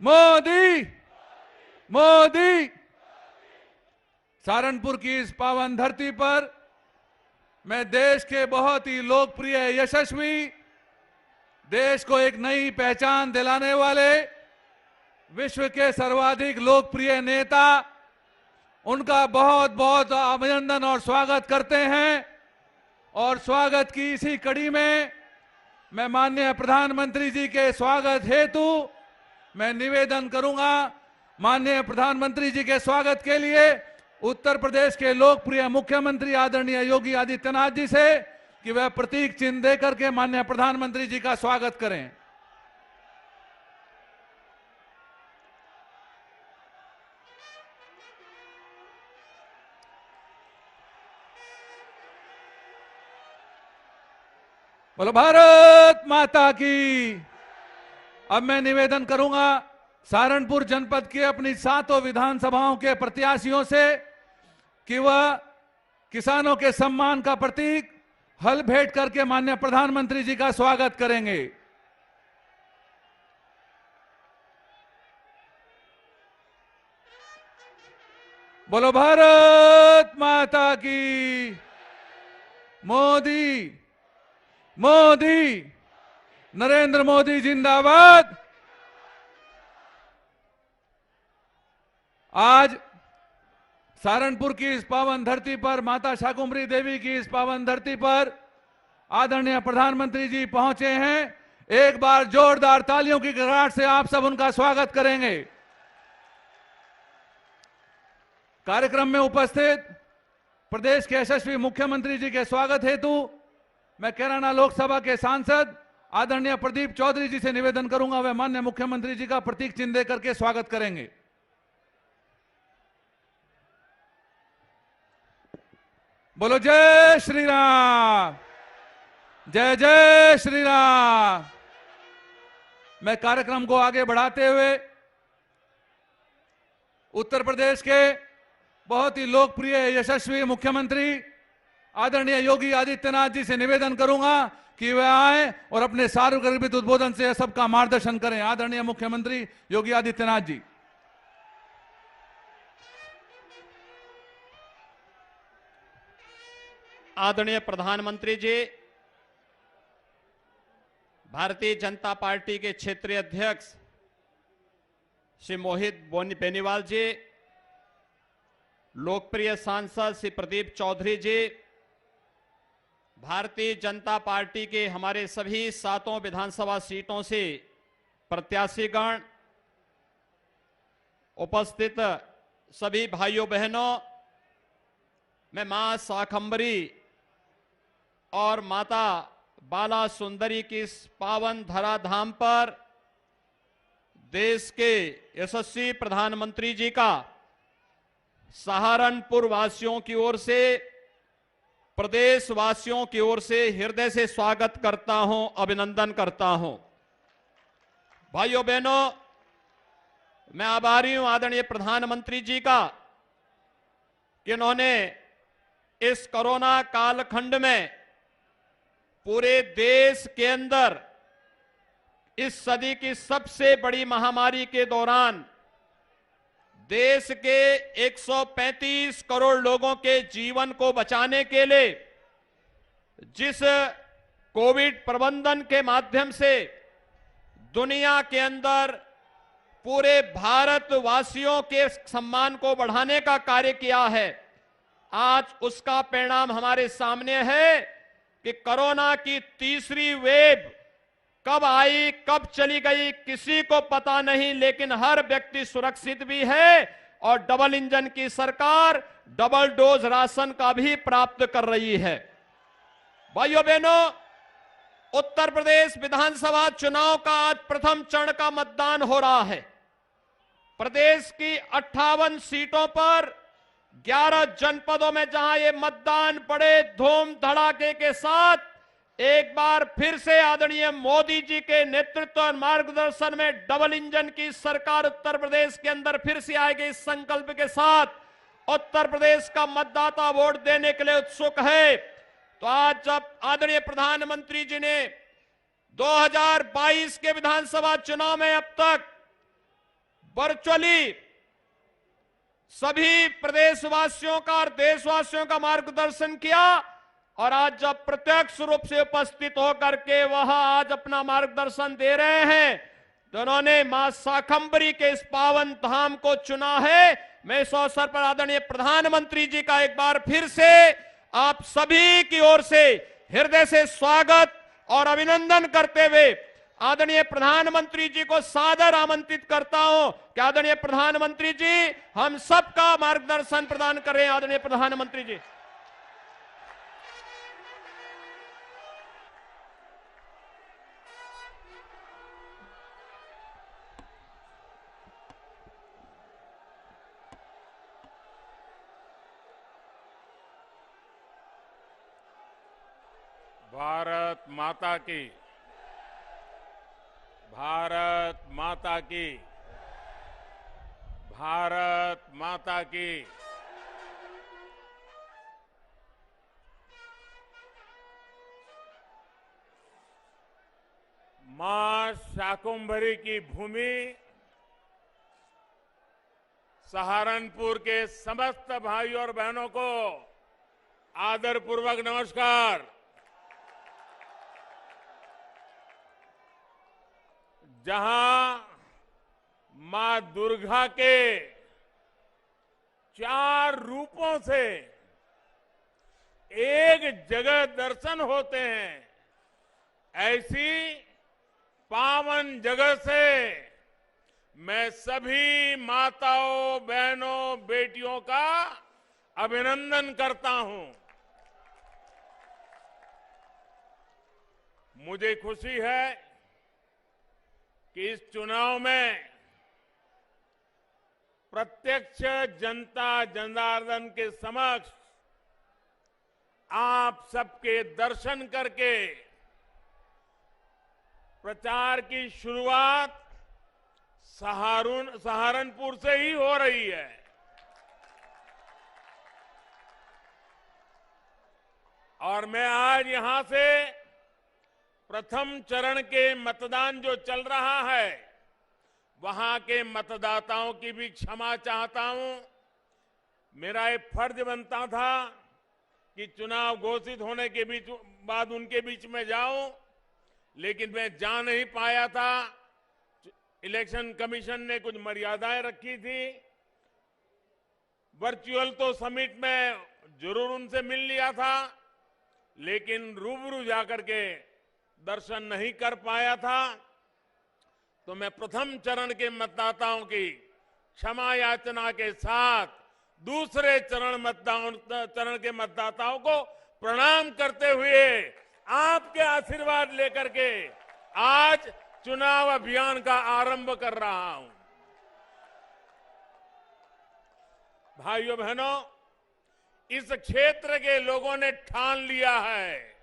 मोदी मोदी। सहारनपुर की इस पावन धरती पर मैं देश के बहुत ही लोकप्रिय, यशस्वी, देश को एक नई पहचान दिलाने वाले, विश्व के सर्वाधिक लोकप्रिय नेता, उनका बहुत बहुत अभिनंदन और स्वागत करते हैं। और स्वागत की इसी कड़ी में मैं माननीय प्रधानमंत्री जी के स्वागत हेतु मैं निवेदन करूंगा। माननीय प्रधानमंत्री जी के स्वागत के लिए उत्तर प्रदेश के लोकप्रिय मुख्यमंत्री आदरणीय योगी आदित्यनाथ जी से कि वह प्रतीक चिन्ह देकर के माननीय प्रधानमंत्री जी का स्वागत करें। बोलो भारत माता की। अब मैं निवेदन करूंगा सहारनपुर जनपद के अपनी 7 विधानसभाओं के प्रत्याशियों से कि वह किसानों के सम्मान का प्रतीक हल भेंट करके माननीय प्रधानमंत्री जी का स्वागत करेंगे। बोलो भारत माता की। मोदी मोदी, नरेंद्र मोदी जिंदाबाद। आज सहारनपुर की इस पावन धरती पर, माता शाकुंभरी देवी की इस पावन धरती पर आदरणीय प्रधानमंत्री जी पहुंचे हैं। एक बार जोरदार तालियों की गड़गड़ाहट से आप सब उनका स्वागत करेंगे। कार्यक्रम में उपस्थित प्रदेश के यशस्वी मुख्यमंत्री जी के स्वागत हेतु मैं कैराना लोकसभा के सांसद आदरणीय प्रदीप चौधरी जी से निवेदन करूंगा, वे माननीय मुख्यमंत्री जी का प्रतीक चिन्ह देकर के स्वागत करेंगे। बोलो जय श्री राम, जय जय श्री राम। मैं कार्यक्रम को आगे बढ़ाते हुए उत्तर प्रदेश के बहुत ही लोकप्रिय, यशस्वी मुख्यमंत्री आदरणीय योगी आदित्यनाथ जी से निवेदन करूंगा कि वे आए और अपने सार्वजनिक उद्बोधन से सबका मार्गदर्शन करें। आदरणीय मुख्यमंत्री योगी आदित्यनाथ जी। आदरणीय प्रधानमंत्री जी, भारतीय जनता पार्टी के क्षेत्रीय अध्यक्ष श्री मोहित बेनीवाल जी, लोकप्रिय सांसद श्री प्रदीप चौधरी जी, भारतीय जनता पार्टी के हमारे सभी 7 विधानसभा सीटों से प्रत्याशीगण, उपस्थित सभी भाइयों बहनों, मैं मां शाकंभरी और माता बाला सुंदरी की इस पावन धराधाम पर देश के यशस्वी प्रधानमंत्री जी का सहारनपुर वासियों की ओर से, प्रदेश वासियों की ओर से हृदय से स्वागत करता हूं, अभिनंदन करता हूं। भाइयों बहनों, मैं आभारी हूं आदरणीय प्रधानमंत्री जी का कि उन्होंने इस कोरोना कालखंड में पूरे देश के अंदर इस सदी की सबसे बड़ी महामारी के दौरान देश के 135 करोड़ लोगों के जीवन को बचाने के लिए जिस कोविड प्रबंधन के माध्यम से दुनिया के अंदर पूरे भारतवासियों के सम्मान को बढ़ाने का कार्य किया है, आज उसका परिणाम हमारे सामने है कि कोरोना की तीसरी वेव कब आई, कब चली गई, किसी को पता नहीं, लेकिन हर व्यक्ति सुरक्षित भी है और डबल इंजन की सरकार डबल डोज राशन का भी प्राप्त कर रही है। भाइयों बहनों, उत्तर प्रदेश विधानसभा चुनाव का आज प्रथम चरण का मतदान हो रहा है। प्रदेश की 58 सीटों पर 11 जनपदों में जहां ये मतदान बड़े धूम धड़ाके के साथ एक बार फिर से आदरणीय मोदी जी के नेतृत्व और मार्गदर्शन में डबल इंजन की सरकार उत्तर प्रदेश के अंदर फिर से आएगी, इस संकल्प के साथ उत्तर प्रदेश का मतदाता वोट देने के लिए उत्सुक है। तो आज जब आदरणीय प्रधानमंत्री जी ने 2022 के विधानसभा चुनाव में अब तक वर्चुअली सभी प्रदेशवासियों का और देशवासियों का मार्गदर्शन किया और आज जब प्रत्यक्ष रूप से उपस्थित होकर के वह आज अपना मार्गदर्शन दे रहे हैं तो उन्होंने मां शाकंभरी के इस पावन धाम को चुना है। मैं इस अवसर पर आदरणीय प्रधानमंत्री जी का एक बार फिर से आप सभी की ओर से हृदय से स्वागत और अभिनंदन करते हुए आदरणीय प्रधानमंत्री जी को सादर आमंत्रित करता हूं कि आदरणीय प्रधानमंत्री जी हम सबका मार्गदर्शन प्रदान करें। आदरणीय प्रधानमंत्री जी। भारत माता की, भारत माता की, भारत माता की। मां शाकंभरी की भूमि सहारनपुर के समस्त भाइयों और बहनों को आदरपूर्वक नमस्कार। जहां मां दुर्गा के 4 रूपों से एक जगह दर्शन होते हैं, ऐसी पावन जगह से मैं सभी माताओं, बहनों, बेटियों का अभिनंदन करता हूं। मुझे खुशी है कि इस चुनाव में प्रत्यक्ष जनता जनार्दन के समक्ष आप सबके दर्शन करके प्रचार की शुरुआत सहारनपुर से ही हो रही है। और मैं आज यहां से प्रथम चरण के मतदान जो चल रहा है वहां के मतदाताओं की भी क्षमा चाहता हूं। मेरा एक फर्ज बनता था कि चुनाव घोषित होने के बाद उनके बीच में जाऊं, लेकिन मैं जा नहीं पाया था। इलेक्शन कमीशन ने कुछ मर्यादाएं रखी थी। वर्चुअल तो समिट में जरूर उनसे मिल लिया था, लेकिन रूबरू जाकर के दर्शन नहीं कर पाया था। तो मैं प्रथम चरण के मतदाताओं की क्षमा याचना के साथ दूसरे चरण के मतदाताओं को प्रणाम करते हुए आपके आशीर्वाद लेकर के आज चुनाव अभियान का आरंभ कर रहा हूं। भाइयों बहनों, इस क्षेत्र के लोगों ने ठान लिया है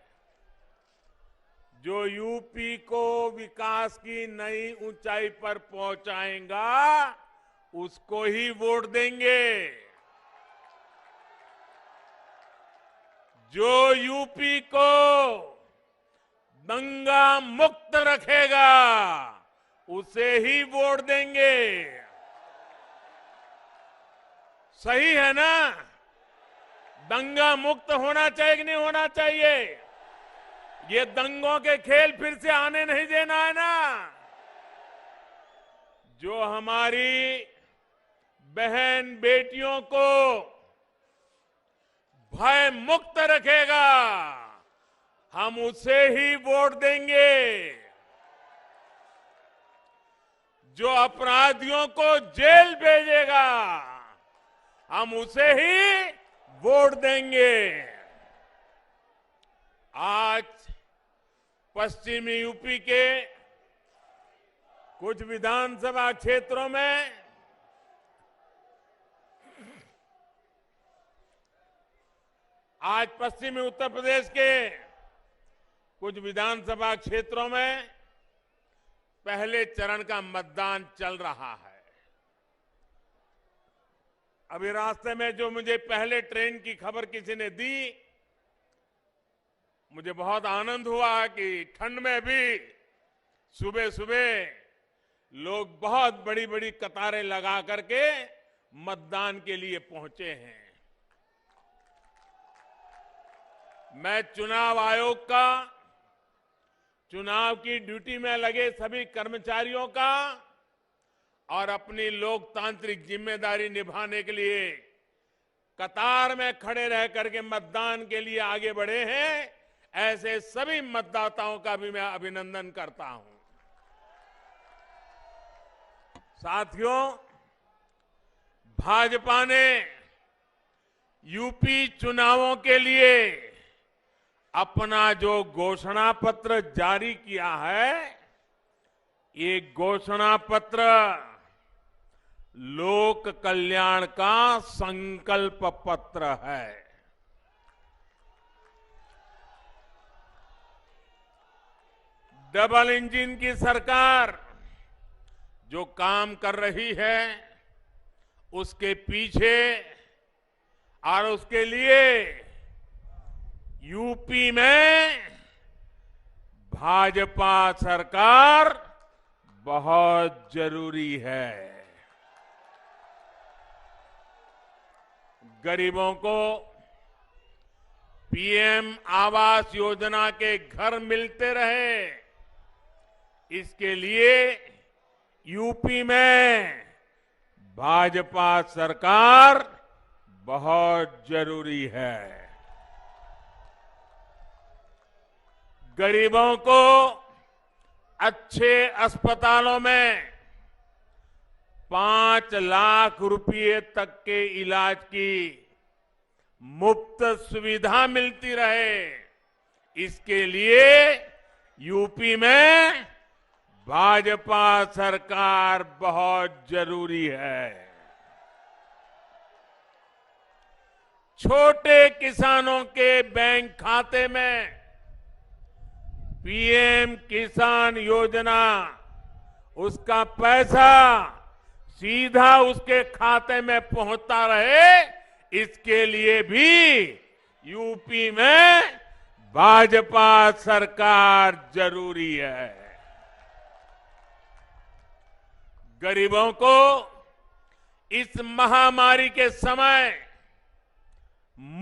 जो यूपी को विकास की नई ऊंचाई पर पहुंचाएगा उसको ही वोट देंगे। जो यूपी को दंगा मुक्त रखेगा उसे ही वोट देंगे। सही है ना? दंगा मुक्त होना चाहिए कि नहीं होना चाहिए? ये दंगों के खेल फिर से आने नहीं देना है ना। जो हमारी बहन बेटियों को भय मुक्त रखेगा हम उसे ही वोट देंगे। जो अपराधियों को जेल भेजेगा हम उसे ही वोट देंगे। आज पश्चिमी यूपी के कुछ विधानसभा क्षेत्रों में पश्चिमी उत्तर प्रदेश के कुछ विधानसभा क्षेत्रों में पहले चरण का मतदान चल रहा है। अभी रास्ते में जो मुझे पहले ट्रेन की खबर किसी ने दी, मुझे बहुत आनंद हुआ कि ठंड में भी सुबह सुबह लोग बहुत बड़ी बड़ी कतारें लगा करके मतदान के लिए पहुंचे हैं। मैं चुनाव आयोग का, चुनाव की ड्यूटी में लगे सभी कर्मचारियों का और अपनी लोकतांत्रिक जिम्मेदारी निभाने के लिए कतार में खड़े रह करके मतदान के लिए आगे बढ़े हैं, ऐसे सभी मतदाताओं का भी मैं अभिनंदन करता हूं। साथियों, भाजपा ने यूपी चुनावों के लिए अपना जो घोषणा पत्र जारी किया है, ये घोषणा पत्र लोक कल्याण का संकल्प पत्र है। डबल इंजन की सरकार जो काम कर रही है, उसके पीछे और उसके लिए यूपी में भाजपा सरकार बहुत जरूरी है। गरीबों को पीएम आवास योजना के घर मिलते रहे, इसके लिए यूपी में भाजपा सरकार बहुत जरूरी है। गरीबों को अच्छे अस्पतालों में 5 लाख रुपए तक के इलाज की मुफ्त सुविधा मिलती रहे, इसके लिए यूपी में भाजपा सरकार बहुत जरूरी है। छोटे किसानों के बैंक खाते में पीएम किसान योजना, उसका पैसा सीधा उसके खाते में पहुंचता रहे, इसके लिए भी यूपी में भाजपा सरकार जरूरी है। गरीबों को इस महामारी के समय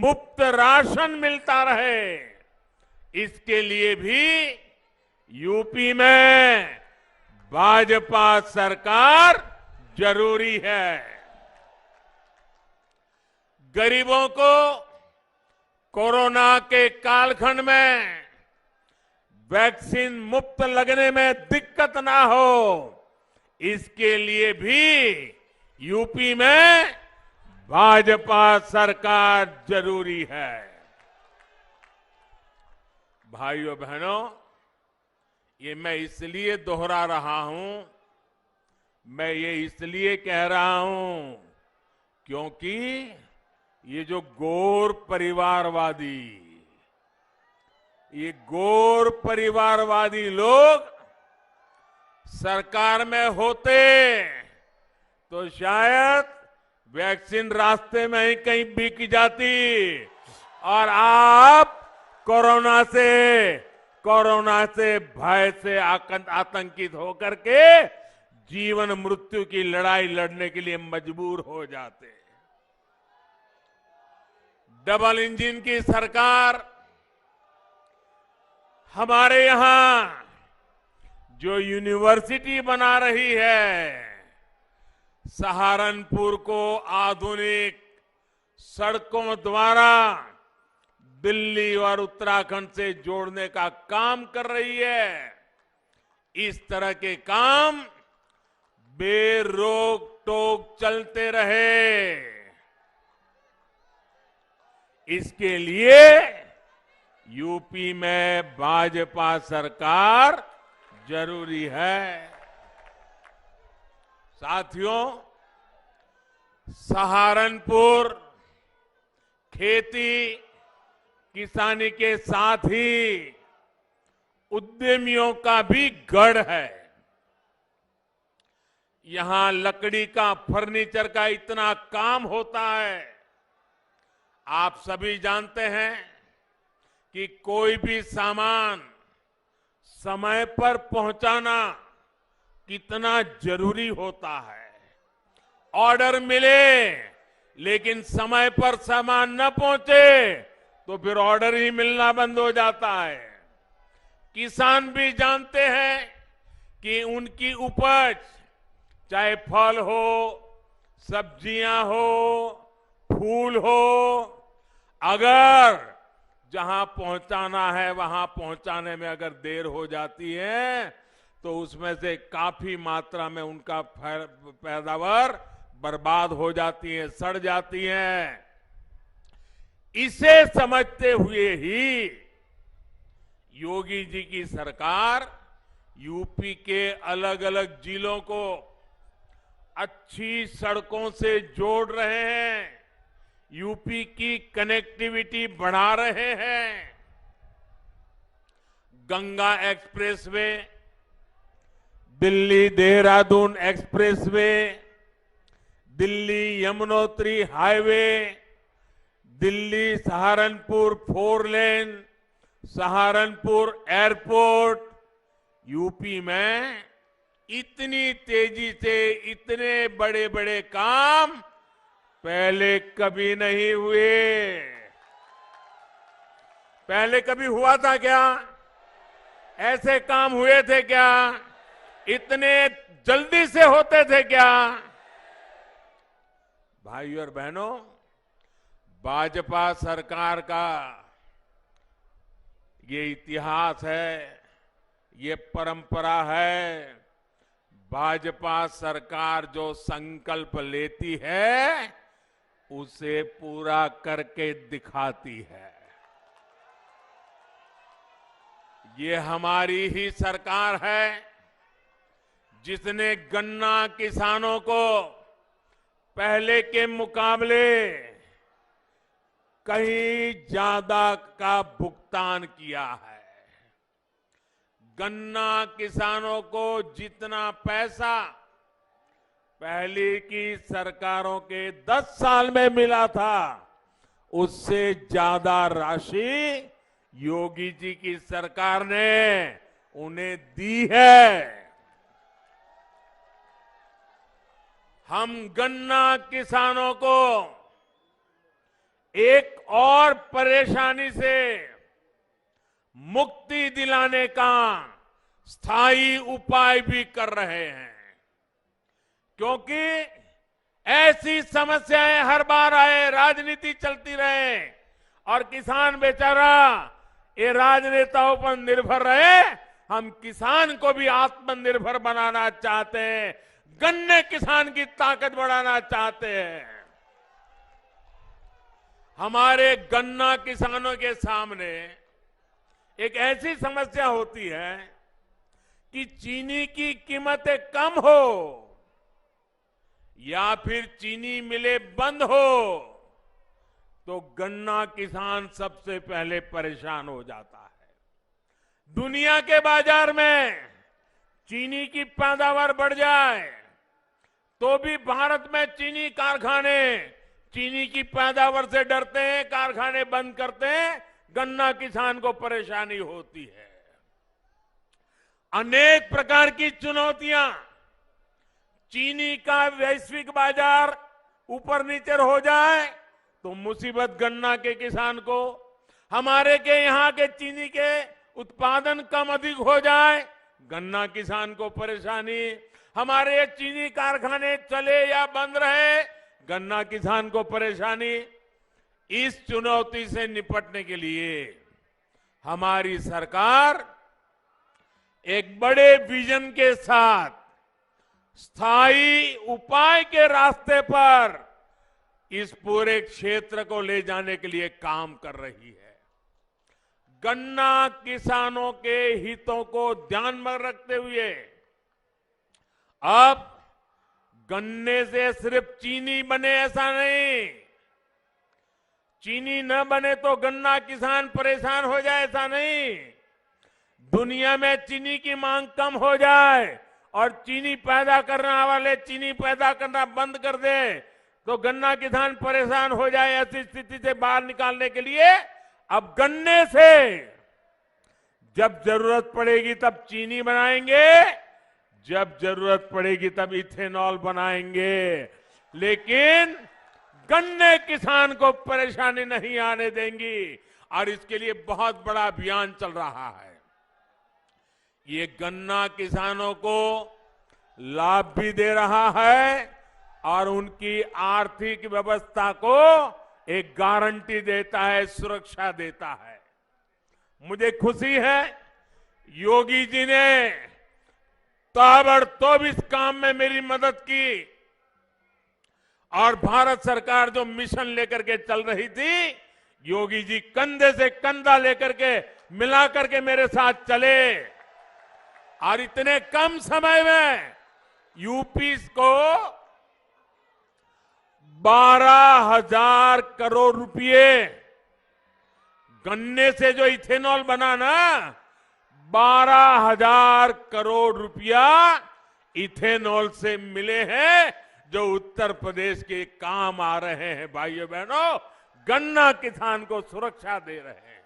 मुफ्त राशन मिलता रहे, इसके लिए भी यूपी में भाजपा सरकार जरूरी है। गरीबों को कोरोना के कालखंड में वैक्सीन मुफ्त लगने में दिक्कत ना हो, इसके लिए भी यूपी में भाजपा सरकार जरूरी है। भाइयों बहनों, ये मैं इसलिए दोहरा रहा हूं, मैं ये इसलिए कह रहा हूं क्योंकि ये जो गोर परिवारवादी लोग सरकार में होते तो शायद वैक्सीन रास्ते में ही कहीं बिक जाती और आप कोरोना से भय से आतंकित होकर के जीवन मृत्यु की लड़ाई लड़ने के लिए मजबूर हो जाते। डबल इंजन की सरकार हमारे यहां जो यूनिवर्सिटी बना रही है, सहारनपुर को आधुनिक सड़कों द्वारा दिल्ली और उत्तराखंड से जोड़ने का काम कर रही है, इस तरह के काम बेरोक टोक चलते रहे, इसके लिए यूपी में भाजपा सरकार जरूरी है। साथियों, सहारनपुर खेती किसानी के साथ ही उद्यमियों का भी गढ़ है। यहां लकड़ी का, फर्नीचर का इतना काम होता है। आप सभी जानते हैं कि कोई भी सामान समय पर पहुंचाना कितना जरूरी होता है। ऑर्डर मिले लेकिन समय पर सामान न पहुंचे तो फिर ऑर्डर ही मिलना बंद हो जाता है। किसान भी जानते हैं कि उनकी उपज, चाहे फल हो, सब्जियां हो, फूल हो, अगर जहां पहुंचाना है वहां पहुंचाने में अगर देर हो जाती है तो उसमें से काफी मात्रा में उनका पैदावार बर्बाद हो जाती है, सड़ जाती है। इसे समझते हुए ही योगी जी की सरकार यूपी के अलग अलग जिलों को अच्छी सड़कों से जोड़ रहे हैं, यूपी की कनेक्टिविटी बढ़ा रहे हैं। Ganga expressway, Delhi Dehradun expressway, Delhi Yamunotri highway, Delhi Saharanpur 4 लेन, सहारनपुर एयरपोर्ट, यूपी में इतनी तेजी से इतने बड़े बड़े काम पहले कभी नहीं हुए। पहले कभी हुआ था क्या? ऐसे काम हुए थे क्या? इतने जल्दी से होते थे क्या? भाइयों और बहनों, भाजपा सरकार का ये इतिहास है, ये परंपरा है। भाजपा सरकार जो संकल्प लेती है उसे पूरा करके दिखाती है। ये हमारी ही सरकार है जिसने गन्ना किसानों को पहले के मुकाबले कहीं ज्यादा का भुगतान किया है। गन्ना किसानों को जितना पैसा पहले की सरकारों के 10 साल में मिला था उससे ज्यादा राशि योगी जी की सरकार ने उन्हें दी है। हम गन्ना किसानों को एक और परेशानी से मुक्ति दिलाने का स्थायी उपाय भी कर रहे हैं, क्योंकि ऐसी समस्याएं हर बार आए, राजनीति चलती रहे और किसान बेचारा ये राजनेताओं पर निर्भर रहे। हम किसान को भी आत्मनिर्भर बनाना चाहते हैं, गन्ने किसान की ताकत बढ़ाना चाहते हैं। हमारे गन्ना किसानों के सामने एक ऐसी समस्या होती है कि चीनी की कीमतें कम हो या फिर चीनी मिलें बंद हो तो गन्ना किसान सबसे पहले परेशान हो जाता है। दुनिया के बाजार में चीनी की पैदावार बढ़ जाए तो भी भारत में चीनी कारखाने चीनी की पैदावार से डरते हैं, कारखाने बंद करते हैं, गन्ना किसान को परेशानी होती है। अनेक प्रकार की चुनौतियां, चीनी का वैश्विक बाजार ऊपर नीचे हो जाए तो मुसीबत गन्ना के किसान को, हमारे के यहाँ के चीनी के उत्पादन कम अधिक हो जाए गन्ना किसान को परेशानी, हमारे चीनी कारखाने चले या बंद रहे गन्ना किसान को परेशानी। इस चुनौती से निपटने के लिए हमारी सरकार एक बड़े विजन के साथ स्थायी उपाय के रास्ते पर इस पूरे क्षेत्र को ले जाने के लिए काम कर रही है। गन्ना किसानों के हितों को ध्यान में रखते हुए अब गन्ने से सिर्फ चीनी बने ऐसा नहीं, चीनी न बने तो गन्ना किसान परेशान हो जाए ऐसा नहीं, दुनिया में चीनी की मांग कम हो जाए और चीनी पैदा करने वाले चीनी पैदा करना बंद कर दे तो गन्ना किसान परेशान हो जाए, ऐसी स्थिति से बाहर निकालने के लिए अब गन्ने से जब जरूरत पड़ेगी तब चीनी बनाएंगे, जब जरूरत पड़ेगी तब इथेनॉल बनाएंगे, लेकिन गन्ने किसान को परेशानी नहीं आने देंगी। और इसके लिए बहुत बड़ा अभियान चल रहा है। ये गन्ना किसानों को लाभ भी दे रहा है और उनकी आर्थिक व्यवस्था को एक गारंटी देता है, सुरक्षा देता है। मुझे खुशी है योगी जी ने ताबड़तोड़ इस काम में मेरी मदद की और भारत सरकार जो मिशन लेकर के चल रही थी, योगी जी कंधे से कंधा लेकर के मिला करके मेरे साथ चले और इतने कम समय में यूपी को 12,000 करोड़ रुपए गन्ने से जो इथेनॉल बना ना, 12,000 करोड़ रुपया इथेनॉल से मिले हैं, जो उत्तर प्रदेश के काम आ रहे हैं। भाइयों बहनों, गन्ना किसान को सुरक्षा दे रहे हैं।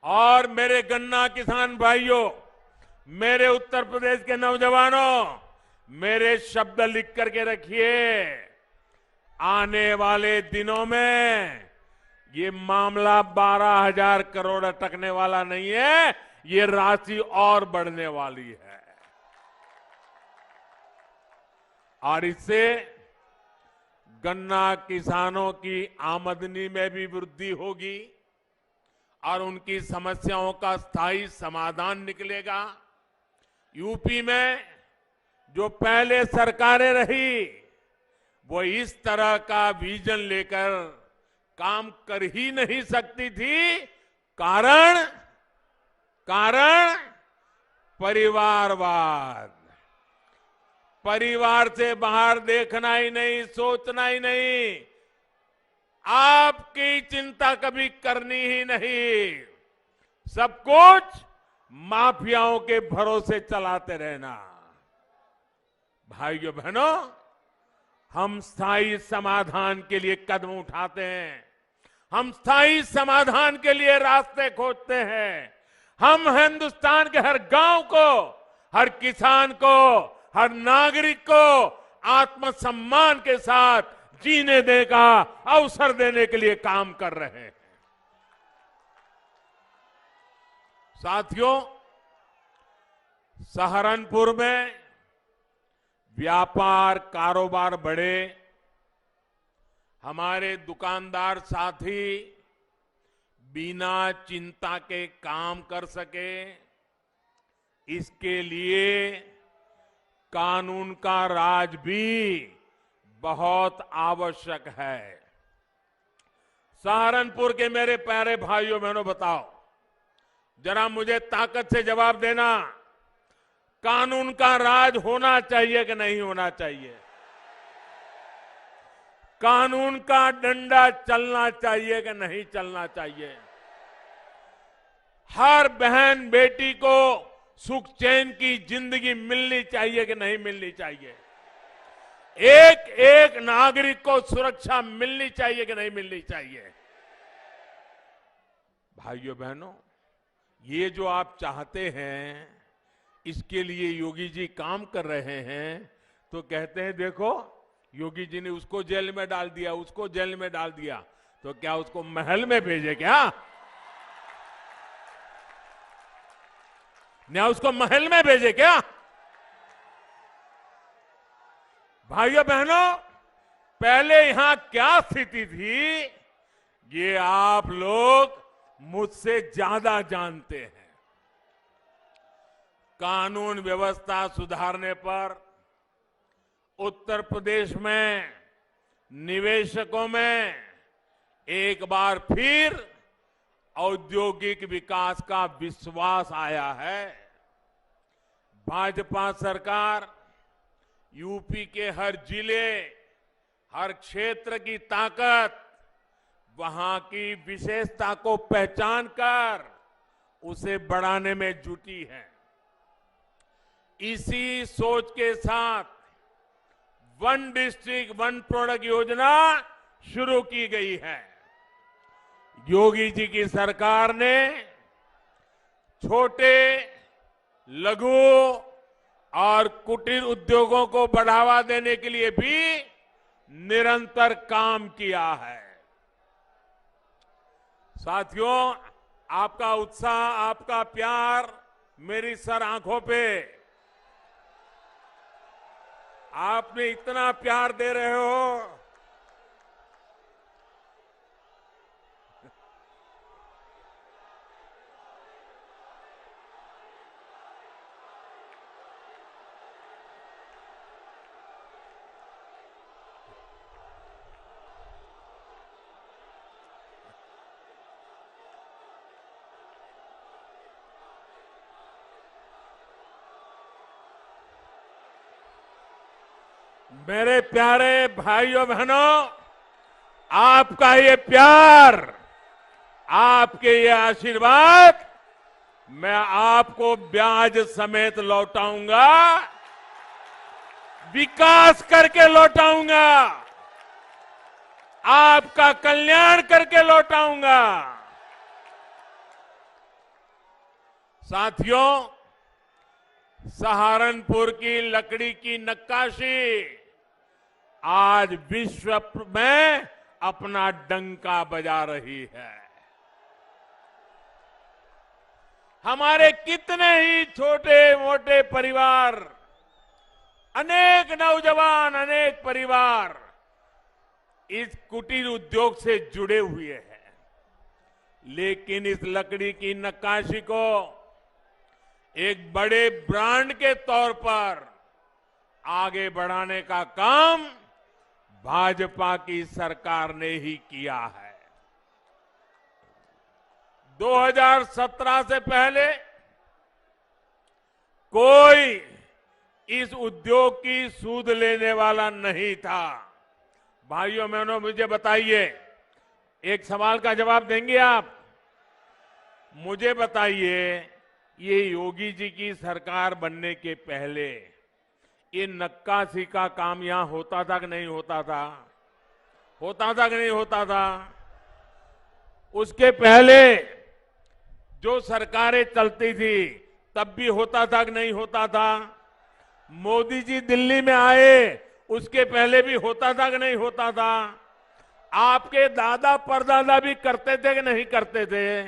और मेरे गन्ना किसान भाइयों, मेरे उत्तर प्रदेश के नौजवानों, मेरे शब्द लिख करके रखिए, आने वाले दिनों में ये मामला 12,000 करोड़ अटकने वाला नहीं है, ये राशि और बढ़ने वाली है। और इससे गन्ना किसानों की आमदनी में भी वृद्धि होगी और उनकी समस्याओं का स्थायी समाधान निकलेगा। यूपी में जो पहले सरकारें रही, वो इस तरह का विजन लेकर काम कर ही नहीं सकती थी। कारण परिवारवाद, परिवार से बाहर देखना ही नहीं, सोचना ही नहीं, आपकी चिंता कभी करनी ही नहीं, सब कुछ माफियाओं के भरोसे चलाते रहना। भाइयों बहनों, हम स्थायी समाधान के लिए कदम उठाते हैं, हम स्थायी समाधान के लिए रास्ते खोजते हैं। हम हिंदुस्तान के हर गांव को, हर किसान को, हर नागरिक को आत्मसम्मान के साथ जीने देने का अवसर देने के लिए काम कर रहे हैं। साथियों, सहारनपुर में व्यापार कारोबार बढ़े, हमारे दुकानदार साथी बिना चिंता के काम कर सके, इसके लिए कानून का राज भी बहुत आवश्यक है। सहारनपुर के मेरे प्यारे भाइयों बहनों, बताओ जरा, मुझे ताकत से जवाब देना, कानून का राज होना चाहिए कि नहीं होना चाहिए? कानून का डंडा चलना चाहिए कि नहीं चलना चाहिए? हर बहन बेटी को सुख चैन की जिंदगी मिलनी चाहिए कि नहीं मिलनी चाहिए? एक एक नागरिक को सुरक्षा मिलनी चाहिए कि नहीं मिलनी चाहिए? भाइयों बहनों, ये जो आप चाहते हैं, इसके लिए योगी जी काम कर रहे हैं। तो कहते हैं देखो, योगी जी ने उसको जेल में डाल दिया, उसको जेल में डाल दिया, तो क्या उसको महल में भेजे क्या? क्या उसको महल में भेजे क्या? भाइयों बहनों, पहले यहां क्या स्थिति थी, ये आप लोग मुझसे ज्यादा जानते हैं। कानून व्यवस्था सुधारने पर उत्तर प्रदेश में निवेशकों में एक बार फिर औद्योगिक विकास का विश्वास आया है। भाजपा सरकार यूपी के हर जिले, हर क्षेत्र की ताकत, वहां की विशेषता को पहचान कर उसे बढ़ाने में जुटी है। इसी सोच के साथ वन डिस्ट्रिक्ट वन प्रोडक्ट योजना शुरू की गई है। योगी जी की सरकार ने छोटे लघु और कुटीर उद्योगों को बढ़ावा देने के लिए भी निरंतर काम किया है। साथियों, आपका उत्साह, आपका प्यार मेरी सर आंखों पे, आपने इतना प्यार दे रहे हो। मेरे प्यारे भाइयों बहनों, आपका ये प्यार, आपके ये आशीर्वाद मैं आपको ब्याज समेत लौटाऊंगा, विकास करके लौटाऊंगा, आपका कल्याण करके लौटाऊंगा। साथियों, सहारनपुर की लकड़ी की नक्काशी आज विश्व में अपना डंका बजा रही है। हमारे कितने ही छोटे मोटे परिवार, अनेक नौजवान, अनेक परिवार इस कुटीर उद्योग से जुड़े हुए हैं, लेकिन इस लकड़ी की नक्काशी को एक बड़े ब्रांड के तौर पर आगे बढ़ाने का काम भाजपा की सरकार ने ही किया है। 2017 से पहले कोई इस उद्योग की सूद लेने वाला नहीं था। भाइयों बहनों, मुझे बताइए, एक सवाल का जवाब देंगे आप? मुझे बताइए, ये योगी जी की सरकार बनने के पहले ये नक्काशी का काम यहां होता था कि नहीं होता था? होता था कि नहीं होता था? उसके पहले जो सरकारें चलती थी तब भी होता था कि नहीं होता था? मोदी जी दिल्ली में आए उसके पहले भी होता था कि नहीं होता था? आपके दादा परदादा भी करते थे कि नहीं करते थे?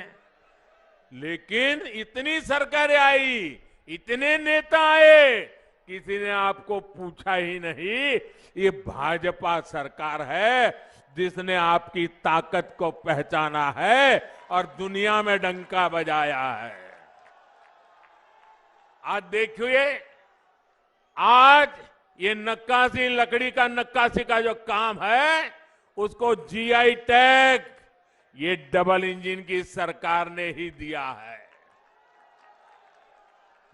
लेकिन इतनी सरकारें आई, इतने नेता आए, किसी ने आपको पूछा ही नहीं। ये भाजपा सरकार है जिसने आपकी ताकत को पहचाना है और दुनिया में डंका बजाया है। आज देखिए, आज ये नक्काशी, लकड़ी का नक्काशी का जो काम है, उसको जीआई टैग ये डबल इंजन की सरकार ने ही दिया है।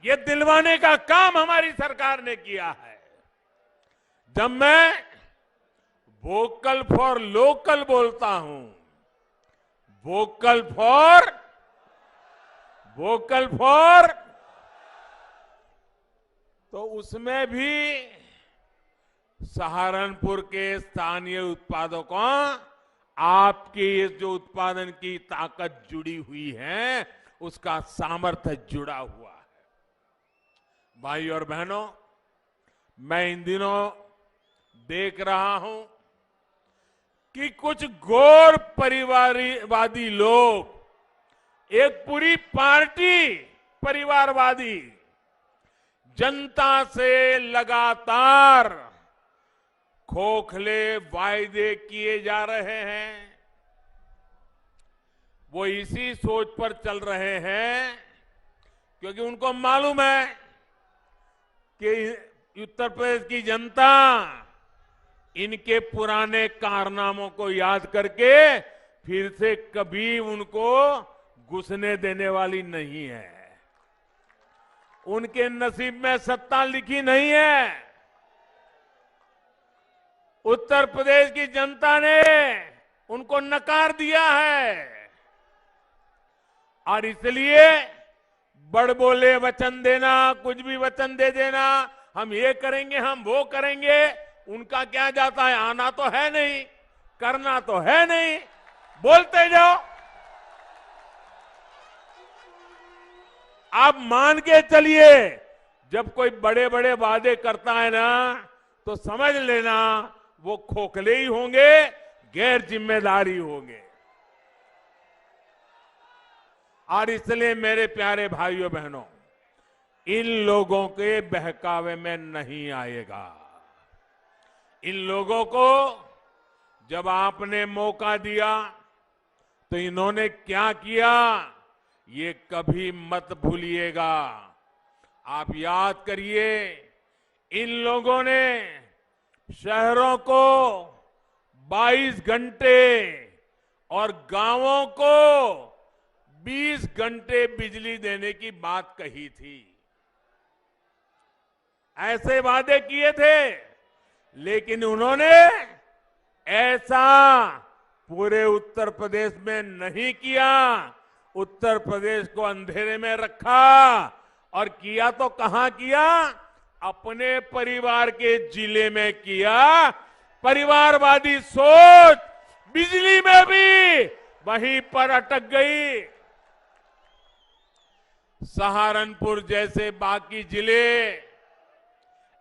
ये दिलवाने का काम हमारी सरकार ने किया है। जब मैं वोकल फॉर लोकल बोलता हूं, वोकल फॉर तो उसमें भी सहारनपुर के स्थानीय उत्पादकों, आपकी जो उत्पादन की ताकत जुड़ी हुई है, उसका सामर्थ्य जुड़ा हुआ है। भाई और बहनों, मैं इन दिनों देख रहा हूं कि कुछ गौर परिवारवादी लोग, एक पूरी पार्टी परिवारवादी, जनता से लगातार खोखले वायदे किए जा रहे हैं। वो इसी सोच पर चल रहे हैं क्योंकि उनको मालूम है कि उत्तर प्रदेश की जनता इनके पुराने कारनामों को याद करके फिर से कभी उनको घुसने देने वाली नहीं है। उनके नसीब में सत्ता लिखी नहीं है। उत्तर प्रदेश की जनता ने उनको नकार दिया है और इसलिए बड़बोले वचन देना, कुछ भी वचन दे देना, हम ये करेंगे, हम वो करेंगे, उनका क्या जाता है? आना तो है नहीं, करना तो है नहीं, बोलते जाओ। आप मान के चलिए, जब कोई बड़े बड़े वादे करता है ना, तो समझ लेना वो खोखले ही होंगे, गैर जिम्मेदारी होंगे। और इसलिए मेरे प्यारे भाइयों बहनों, इन लोगों के बहकावे में नहीं आएगा। इन लोगों को जब आपने मौका दिया तो इन्होंने क्या किया, ये कभी मत भूलिएगा। आप याद करिए, इन लोगों ने शहरों को 22 घंटे और गांवों को 20 घंटे बिजली देने की बात कही थी। ऐसे वादे किए थे, लेकिन उन्होंने ऐसा पूरे उत्तर प्रदेश में नहीं किया। उत्तर प्रदेश को अंधेरे में रखा, और किया तो कहां किया, अपने परिवार के जिले में किया। परिवारवादी सोच बिजली में भी वहीं पर अटक गई। सहारनपुर जैसे बाकी जिले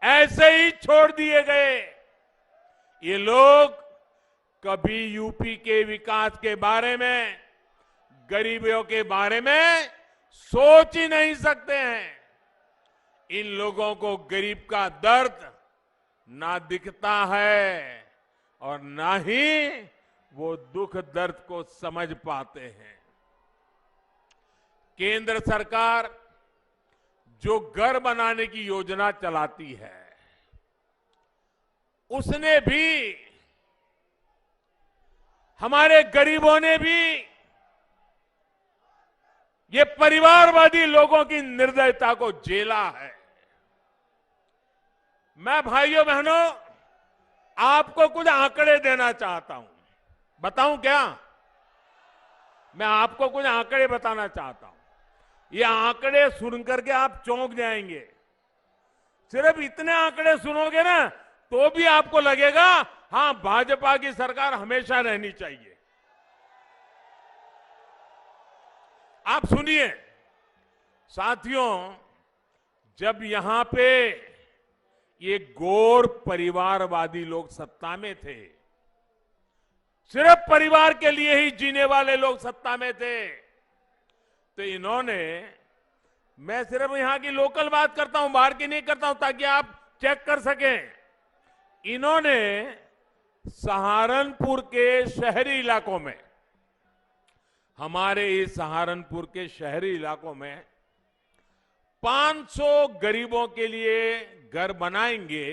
ऐसे ही छोड़ दिए गए। ये लोग कभी यूपी के विकास के बारे में, गरीबों के बारे में सोच ही नहीं सकते हैं। इन लोगों को गरीब का दर्द ना दिखता है और ना ही वो दुख दर्द को समझ पाते हैं। केंद्र सरकार जो घर बनाने की योजना चलाती है, उसने भी, हमारे गरीबों ने भी ये परिवारवादी लोगों की निर्दयता को झेला है। मैं भाइयों बहनों आपको कुछ आंकड़े देना चाहता हूं। बताऊं क्या? मैं आपको कुछ आंकड़े बताना चाहता हूं। ये आंकड़े सुनकर के आप चौंक जाएंगे। सिर्फ इतने आंकड़े सुनोगे ना, तो भी आपको लगेगा हां, भाजपा की सरकार हमेशा रहनी चाहिए। आप सुनिए साथियों, जब यहां पे ये गौर परिवारवादी लोग सत्ता में थे, सिर्फ परिवार के लिए ही जीने वाले लोग सत्ता में थे, तो इन्होंने, मैं सिर्फ यहां की लोकल बात करता हूं, बाहर की नहीं करता हूं, ताकि आप चेक कर सकें। इन्होंने सहारनपुर के शहरी इलाकों में, हमारे इस सहारनपुर के शहरी इलाकों में 500 गरीबों के लिए घर बनाएंगे,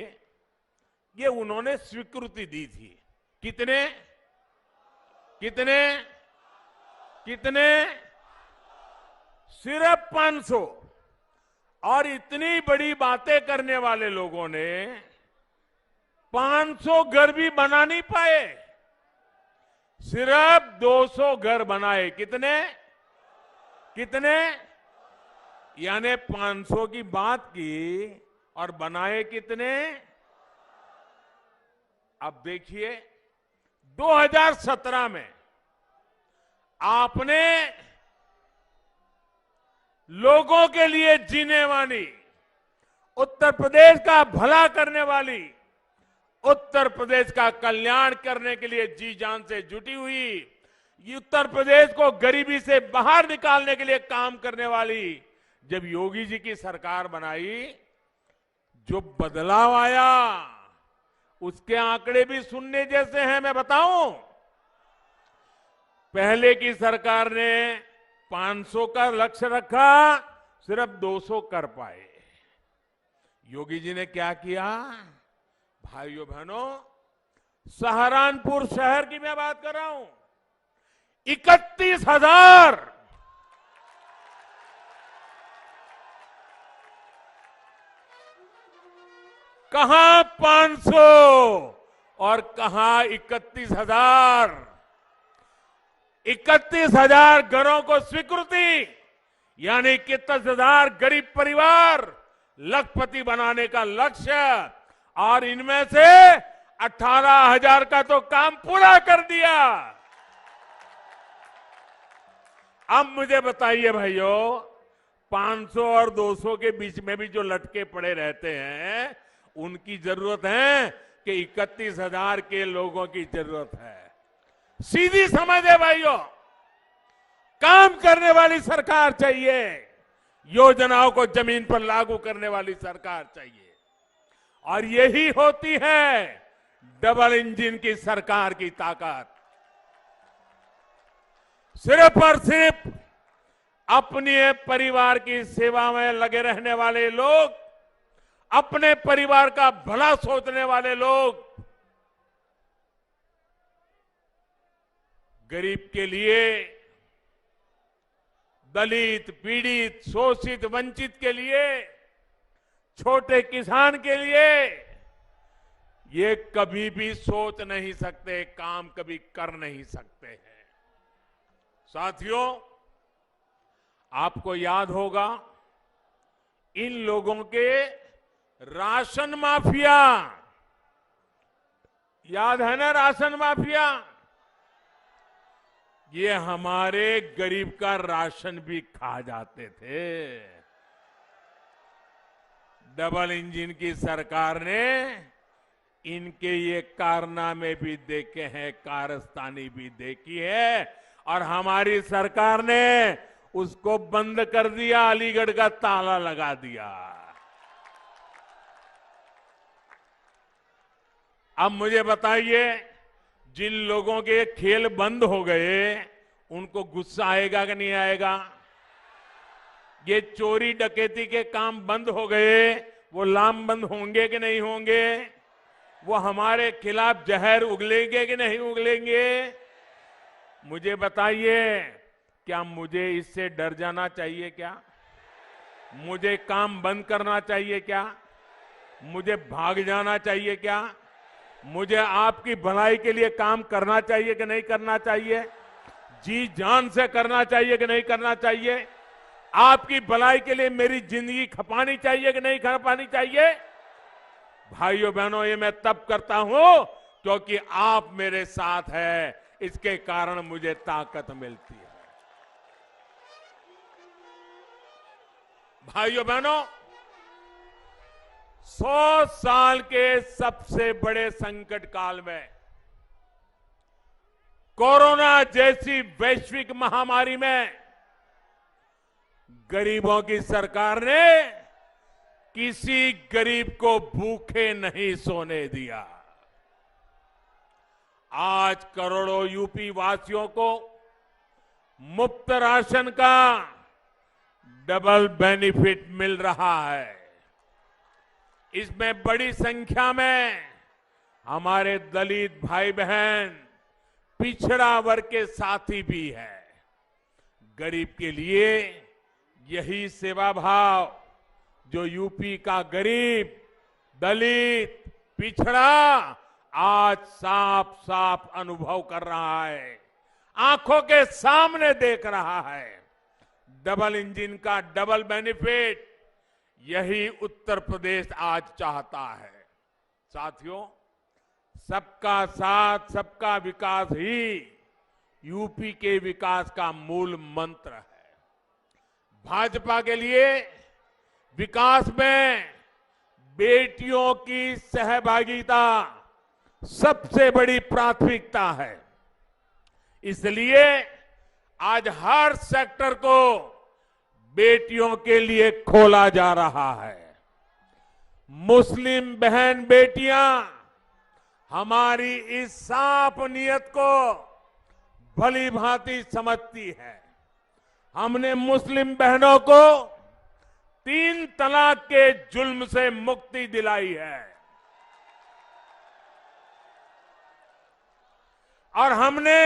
ये उन्होंने स्वीकृति दी थी। कितने कितने कितने? सिर्फ 500। और इतनी बड़ी बातें करने वाले लोगों ने 500 घर भी बना नहीं पाए, सिर्फ 200 घर बनाए। कितने कितने? यानी 500 की बात की और बनाए कितने? अब देखिए, 2017 में आपने लोगों के लिए जीने वाली, उत्तर प्रदेश का भला करने वाली, उत्तर प्रदेश का कल्याण करने के लिए जी जान से जुटी हुई, उत्तर प्रदेश को गरीबी से बाहर निकालने के लिए काम करने वाली जब योगी जी की सरकार बनाई, जो बदलाव आया उसके आंकड़े भी सुनने जैसे हैं। मैं बताऊं, पहले की सरकार ने 500 का लक्ष्य रखा, सिर्फ 200 कर पाए। योगी जी ने क्या किया? भाइयों बहनों, सहारनपुर शहर की मैं बात कर रहा हूं, 31,000 कहां 500 और कहां 31,000। 31,000 घरों को स्वीकृति, यानी 31,000 गरीब परिवार लखपति बनाने का लक्ष्य, और इनमें से 18,000 का तो काम पूरा कर दिया। अब मुझे बताइए भाइयों, 500 और 200 के बीच में भी जो लटके पड़े रहते हैं, उनकी जरूरत है कि 31,000 के लोगों की जरूरत है। सीधी समझ है भाइयों, काम करने वाली सरकार चाहिए, योजनाओं को जमीन पर लागू करने वाली सरकार चाहिए, और यही होती है डबल इंजन की सरकार की ताकत। सिर्फ और सिर्फ अपने परिवार की सेवा में लगे रहने वाले लोग, अपने परिवार का भला सोचने वाले लोग, गरीब के लिए, दलित, पीड़ित, शोषित, वंचित के लिए, छोटे किसान के लिए ये कभी भी सोच नहीं सकते, काम कभी कर नहीं सकते हैं। साथियों, आपको याद होगा इन लोगों के राशन माफिया, याद है ना राशन माफिया, ये हमारे गरीब का राशन भी खा जाते थे। डबल इंजन की सरकार ने इनके ये कारनामे भी देखे हैं, कारस्तानी भी देखी है, और हमारी सरकार ने उसको बंद कर दिया, अलीगढ़ का ताला लगा दिया। अब मुझे बताइए, जिन लोगों के खेल बंद हो गए उनको गुस्सा आएगा कि नहीं आएगा? ये चोरी डकैती के काम बंद हो गए, वो लामबंद होंगे कि नहीं होंगे? वो हमारे खिलाफ जहर उगलेंगे कि नहीं उगलेंगे? मुझे बताइए, क्या मुझे इससे डर जाना चाहिए क्या? मुझे काम बंद करना चाहिए क्या? मुझे भाग जाना चाहिए क्या? मुझे आपकी भलाई के लिए काम करना चाहिए कि नहीं करना चाहिए? जी जान से करना चाहिए कि नहीं करना चाहिए? आपकी भलाई के लिए मेरी जिंदगी खपानी चाहिए कि नहीं खपानी चाहिए? भाइयों बहनों, ये मैं तब करता हूं क्योंकि आप मेरे साथ हैं, इसके कारण मुझे ताकत मिलती है। भाइयों बहनों, 100 साल के सबसे बड़े संकट काल में, कोरोना जैसी वैश्विक महामारी में, गरीबों की सरकार ने किसी गरीब को भूखे नहीं सोने दिया। आज करोड़ों यूपी वासियों को मुफ्त राशन का डबल बेनिफिट मिल रहा है। इसमें बड़ी संख्या में हमारे दलित भाई बहन, पिछड़ा वर्ग के साथी भी हैं। गरीब के लिए यही सेवा भाव जो यूपी का गरीब, दलित, पिछड़ा आज साफ साफ अनुभव कर रहा है, आंखों के सामने देख रहा है। डबल इंजन का डबल बेनिफिट यही उत्तर प्रदेश आज चाहता है। साथियों, सबका साथ, सबका विकास ही यूपी के विकास का मूल मंत्र है। भाजपा के लिए विकास में बेटियों की सहभागिता सबसे बड़ी प्राथमिकता है। इसलिए आज हर सेक्टर को बेटियों के लिए खोला जा रहा है। मुस्लिम बहन बेटियां हमारी इस साफ नीयत को भली भांति समझती है। हमने मुस्लिम बहनों को 3 तलाक के जुल्म से मुक्ति दिलाई है, और हमने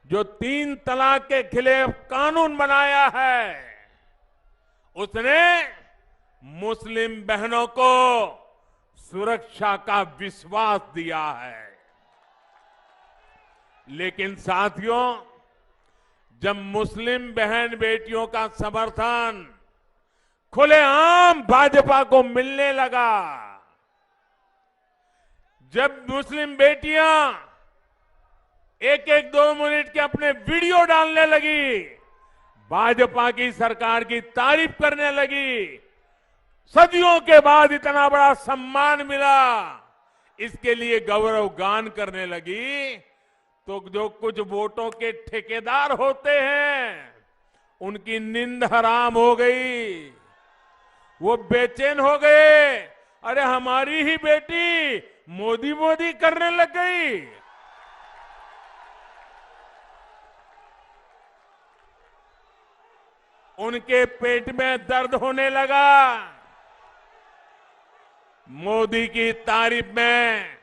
जो 3 तलाक के खिलाफ कानून बनाया है, उसने मुस्लिम बहनों को सुरक्षा का विश्वास दिया है। लेकिन साथियों, जब मुस्लिम बहन बेटियों का समर्थन खुलेआम भाजपा को मिलने लगा, जब मुस्लिम बेटियां 1-1, 2 मिनट के अपने वीडियो डालने लगी, भाजपा की सरकार की तारीफ करने लगी। सदियों के बाद इतना बड़ा सम्मान मिला, इसके लिए गौरव गान करने लगी। तो जो कुछ वोटों के ठेकेदार होते हैं, उनकी नींद हराम हो गई, वो बेचैन हो गए। अरे हमारी ही बेटी मोदी मोदी करने लग गई। उनके पेट में दर्द होने लगा। मोदी की तारीफ में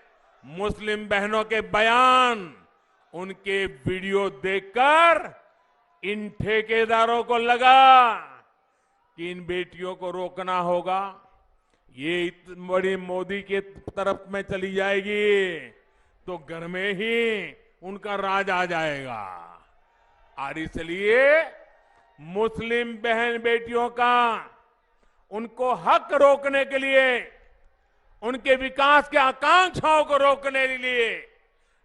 मुस्लिम बहनों के बयान, उनके वीडियो देखकर इन ठेकेदारों को लगा कि इन बेटियों को रोकना होगा, ये इतनी बड़ी मोदी के तरफ में चली जाएगी तो घर में ही उनका राज आ जाएगा। और इसलिए मुस्लिम बहन बेटियों का उनको हक रोकने के लिए, उनके विकास के आकांक्षाओं को रोकने के लिए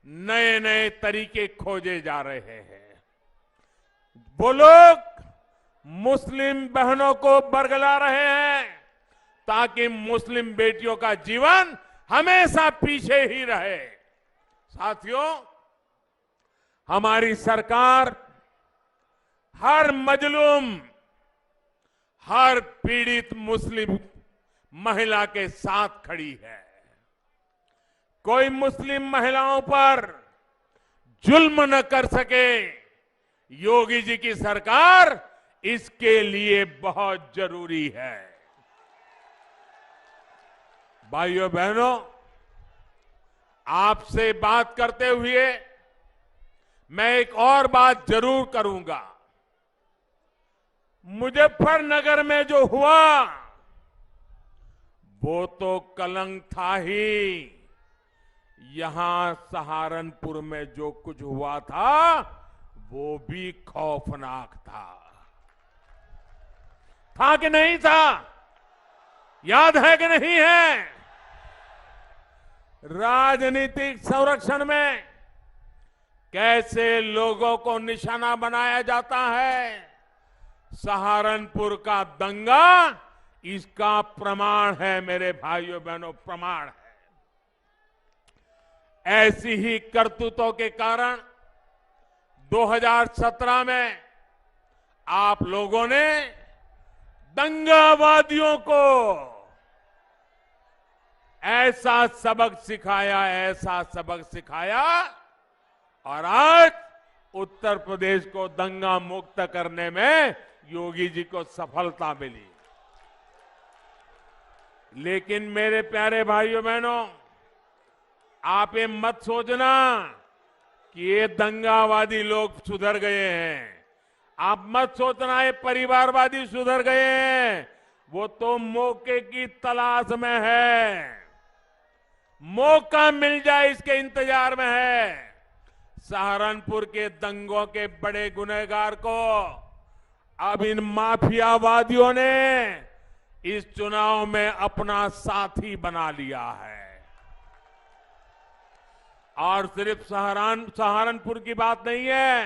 नए नए तरीके खोजे जा रहे हैं। वो लोग मुस्लिम बहनों को बरगला रहे हैं ताकि मुस्लिम बेटियों का जीवन हमेशा पीछे ही रहे। साथियों, हमारी सरकार हर मजलूम, हर पीड़ित मुस्लिम महिला के साथ खड़ी है। कोई मुस्लिम महिलाओं पर जुल्म न कर सके, योगी जी की सरकार इसके लिए बहुत जरूरी है। भाइयों बहनों, आपसे बात करते हुए मैं एक और बात जरूर करूंगा। मुजफ्फरनगर में जो हुआ वो तो कलंक था ही, यहां सहारनपुर में जो कुछ हुआ था वो भी खौफनाक था कि नहीं था? याद है कि नहीं है? राजनीतिक संरक्षण में कैसे लोगों को निशाना बनाया जाता है, सहारनपुर का दंगा इसका प्रमाण है। मेरे भाइयों बहनों, प्रमाण है। ऐसी ही करतूतों के कारण 2017 में आप लोगों ने दंगावादियों को ऐसा सबक सिखाया और आज उत्तर प्रदेश को दंगा मुक्त करने में योगी जी को सफलता मिली। लेकिन मेरे प्यारे भाइयों बहनों, आप ये मत सोचना कि ये दंगावादी लोग सुधर गए हैं। आप मत सोचना ये परिवारवादी सुधर गए हैं। वो तो मौके की तलाश में है, मौका मिल जाए इसके इंतजार में है। सहारनपुर के दंगों के बड़े गुनहगार को अब इन माफियावादियों ने इस चुनाव में अपना साथी बना लिया है। और सिर्फ सहारनपुर की बात नहीं है,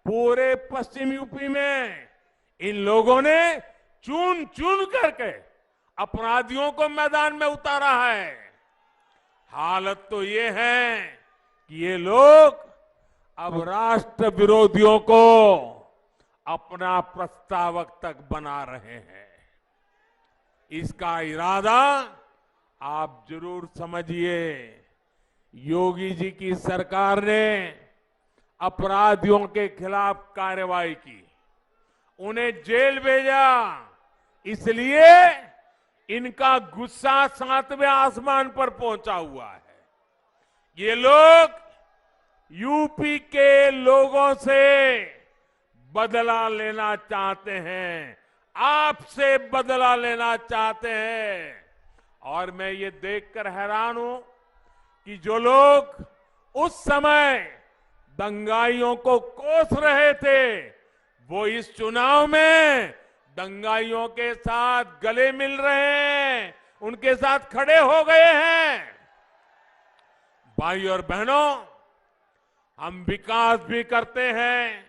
पूरे पश्चिम यूपी में इन लोगों ने चुन चुन करके अपराधियों को मैदान में उतारा है। हालत तो ये है कि ये लोग अब राष्ट्र विरोधियों को अपना प्रस्तावक तक बना रहे हैं। इसका इरादा आप जरूर समझिए। योगी जी की सरकार ने अपराधियों के खिलाफ कार्रवाई की, उन्हें जेल भेजा, इसलिए इनका गुस्सा 7वें आसमान पर पहुंचा हुआ है। ये लोग यूपी के लोगों से बदला लेना चाहते हैं, आपसे बदला लेना चाहते हैं। और मैं ये देखकर हैरान हूं कि जो लोग उस समय दंगाइयों को कोस रहे थे, वो इस चुनाव में दंगाइयों के साथ गले मिल रहे हैं, उनके साथ खड़े हो गए हैं। भाइयों और बहनों, हम विकास भी करते हैं,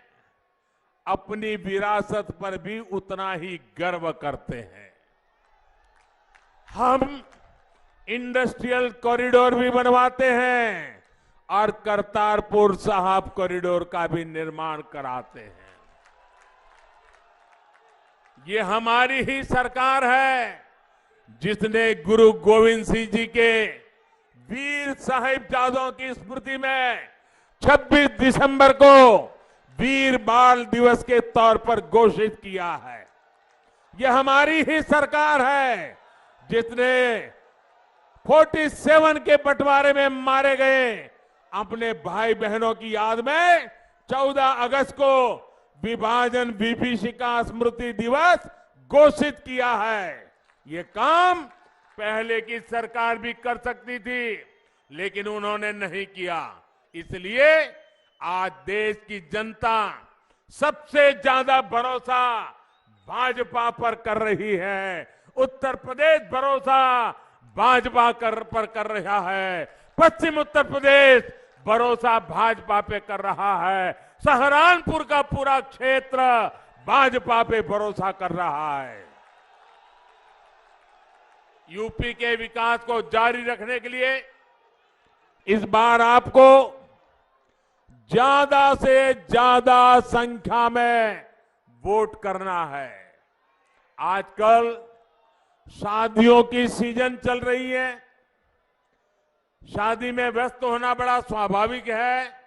अपनी विरासत पर भी उतना ही गर्व करते हैं। हम इंडस्ट्रियल कॉरिडोर भी बनवाते हैं और करतारपुर साहिब कॉरिडोर का भी निर्माण कराते हैं। ये हमारी ही सरकार है जिसने गुरु गोविंद सिंह जी के वीर साहिबजादों की स्मृति में 26 दिसंबर को वीर बाल दिवस के तौर पर घोषित किया है। यह हमारी ही सरकार है जिसने 47 के बंटवारे में मारे गए अपने भाई बहनों की याद में 14 अगस्त को विभाजन विभीषिका स्मृति दिवस घोषित किया है। ये काम पहले की सरकार भी कर सकती थी, लेकिन उन्होंने नहीं किया। इसलिए आज देश की जनता सबसे ज्यादा भरोसा भाजपा पर कर रही है। उत्तर प्रदेश भरोसा भाजपा पर कर रहा है। पश्चिम उत्तर प्रदेश भरोसा भाजपा पे कर रहा है। सहारनपुर का पूरा क्षेत्र भाजपा पे भरोसा कर रहा है। यूपी के विकास को जारी रखने के लिए इस बार आपको ज्यादा से ज्यादा संख्या में वोट करना है। आजकल शादियों की सीजन चल रही है। शादी में व्यस्त होना बड़ा स्वाभाविक है,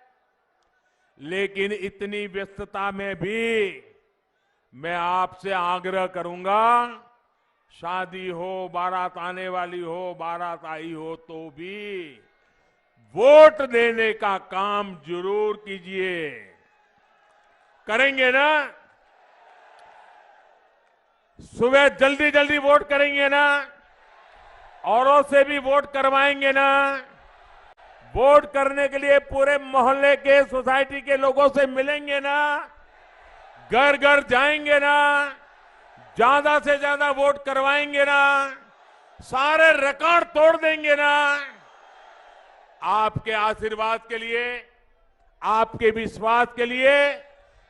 लेकिन इतनी व्यस्तता में भी मैं आपसे आग्रह करूंगा, शादी हो, बारात आने वाली हो, बारात आई हो, तो भी वोट देने का काम जरूर कीजिए। करेंगे ना? सुबह जल्दी जल्दी वोट करेंगे ना? औरों से भी वोट करवाएंगे ना? वोट करने के लिए पूरे मोहल्ले के, सोसाइटी के लोगों से मिलेंगे ना? घर घर जाएंगे ना? ज्यादा से ज्यादा वोट करवाएंगे ना? सारे रिकॉर्ड तोड़ देंगे ना? आपके आशीर्वाद के लिए, आपके विश्वास के लिए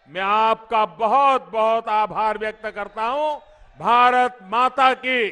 मैं आपका बहुत बहुत आभार व्यक्त करता हूं। भारत माता की